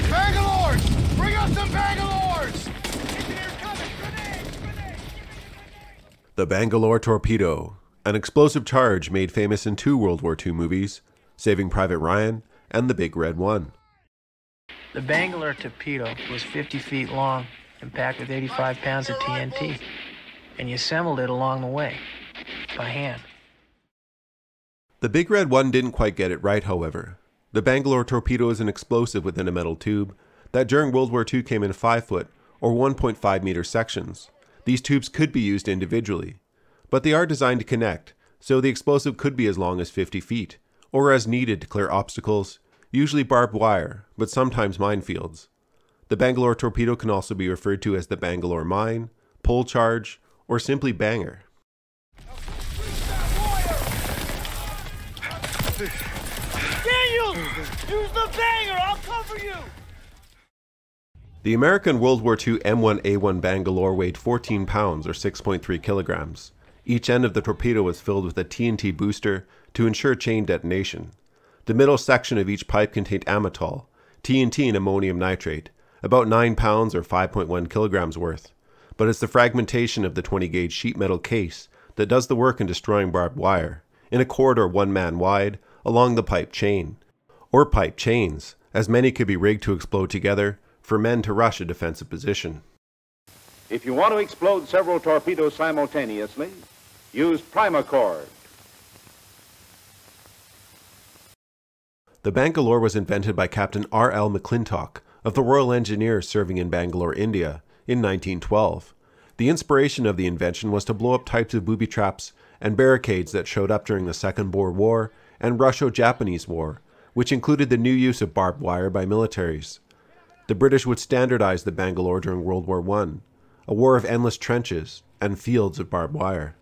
Bangalores! Bring us some Bangalores! Engineer coming! Grenade! The Bangalore Torpedo, an explosive charge made famous in two World War II movies, Saving Private Ryan and The Big Red One. The Bangalore Torpedo was 50 feet long and packed with 85 pounds of TNT, and you assembled it along the way, by hand. The Big Red One didn't quite get it right, however. The Bangalore Torpedo is an explosive within a metal tube that during World War II came in 5-foot or 1.5 meter sections. These tubes could be used individually, but they are designed to connect, so the explosive could be as long as 50 feet, or as needed to clear obstacles, usually barbed wire, but sometimes minefields. The Bangalore Torpedo can also be referred to as the Bangalore Mine, Pole Charge, or simply Banger. Daniel! Use the banger! I'll cover you! The American World War II M1A1 Bangalore weighed 14 pounds or 6.3 kilograms. Each end of the torpedo was filled with a TNT booster to ensure chain detonation. The middle section of each pipe contained amytal, TNT and ammonium nitrate, about 9 pounds or 5.1 kilograms worth. But it's the fragmentation of the 20-gauge sheet metal case that does the work in destroying barbed wire, in a corridor 1 man wide, along the pipe chain, or pipe chains, as many could be rigged to explode together for men to rush a defensive position. If you want to explode several torpedoes simultaneously, use primacord. The Bangalore was invented by Captain R.L. McClintock of the Royal Engineers serving in Bangalore, India, in 1912. The inspiration of the invention was to blow up types of booby traps and barricades that showed up during the Second Boer War and Russo-Japanese War, which included the new use of barbed wire by militaries. The British would standardize the Bangalore during World War I, a war of endless trenches and fields of barbed wire.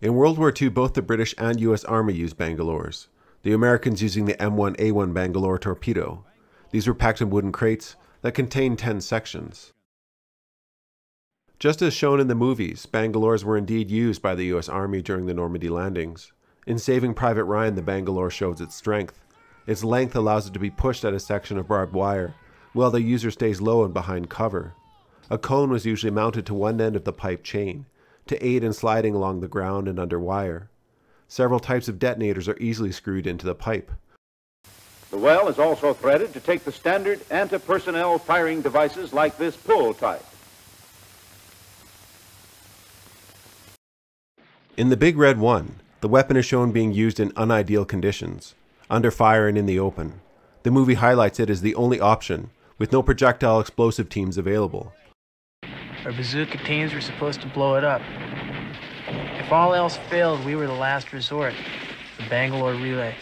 In World War II, both the British and US Army used Bangalores, the Americans using the M1A1 Bangalore Torpedo. These were packed in wooden crates that contained 10 sections. Just as shown in the movies, Bangalores were indeed used by the US Army during the Normandy landings. In Saving Private Ryan, the Bangalore shows its strength. Its length allows it to be pushed at a section of barbed wire, while the user stays low and behind cover. A cone was usually mounted to one end of the pipe chain, to aid in sliding along the ground and under wire. Several types of detonators are easily screwed into the pipe. The well is also threaded to take the standard anti-personnel firing devices like this pull type. In The Big Red One, the weapon is shown being used in unideal conditions, under fire and in the open. The movie highlights it as the only option, with no projectile explosive teams available. Our bazooka teams were supposed to blow it up. If all else failed, we were the last resort, the Bangalore relay.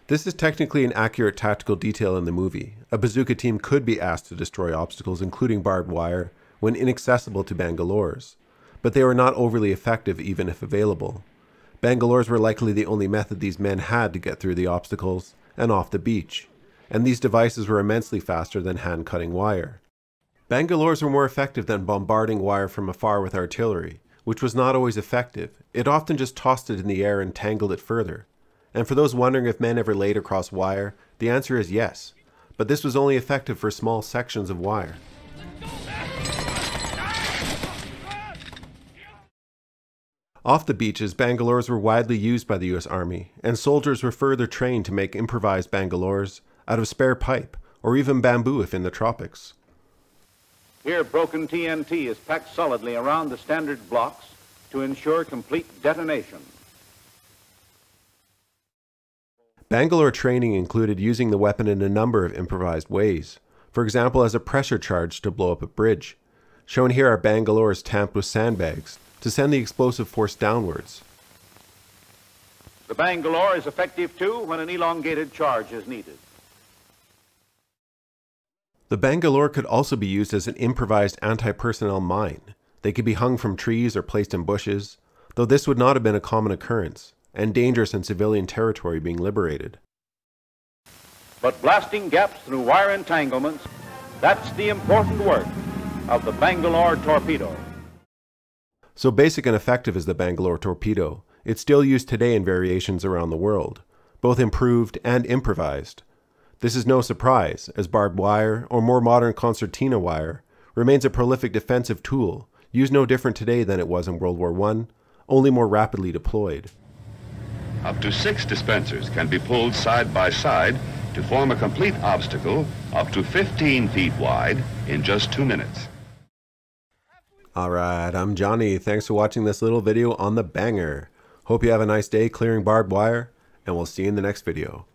This is technically an accurate tactical detail in the movie. A bazooka team could be asked to destroy obstacles, including barbed wire, when inaccessible to Bangalores, but they were not overly effective even if available. Bangalores were likely the only method these men had to get through the obstacles and off the beach, and these devices were immensely faster than hand-cutting wire. Bangalores were more effective than bombarding wire from afar with artillery, which was not always effective. It often just tossed it in the air and tangled it further. And for those wondering if men ever laid across wire, the answer is yes, but this was only effective for small sections of wire. Off the beaches, Bangalores were widely used by the US Army, and soldiers were further trained to make improvised Bangalores out of spare pipe, or even bamboo if in the tropics. Here, broken TNT is packed solidly around the standard blocks to ensure complete detonation. Bangalore training included using the weapon in a number of improvised ways, for example as a pressure charge to blow up a bridge. Shown here are Bangalores tamped with sandbags to send the explosive force downwards. The Bangalore is effective too when an elongated charge is needed. The Bangalore could also be used as an improvised anti-personnel mine. They could be hung from trees or placed in bushes, though this would not have been a common occurrence, and dangerous in civilian territory being liberated. But blasting gaps through wire entanglements, that's the important work of the Bangalore Torpedo. So basic and effective as the Bangalore Torpedo, it's still used today in variations around the world, both improved and improvised. This is no surprise, as barbed wire, or more modern concertina wire, remains a prolific defensive tool, used no different today than it was in World War I, only more rapidly deployed. Up to 6 dispensers can be pulled side by side to form a complete obstacle up to 15 feet wide in just 2 minutes. Alright, I'm Johnny. Thanks for watching this little video on the banger. Hope you have a nice day clearing barbed wire, and we'll see you in the next video.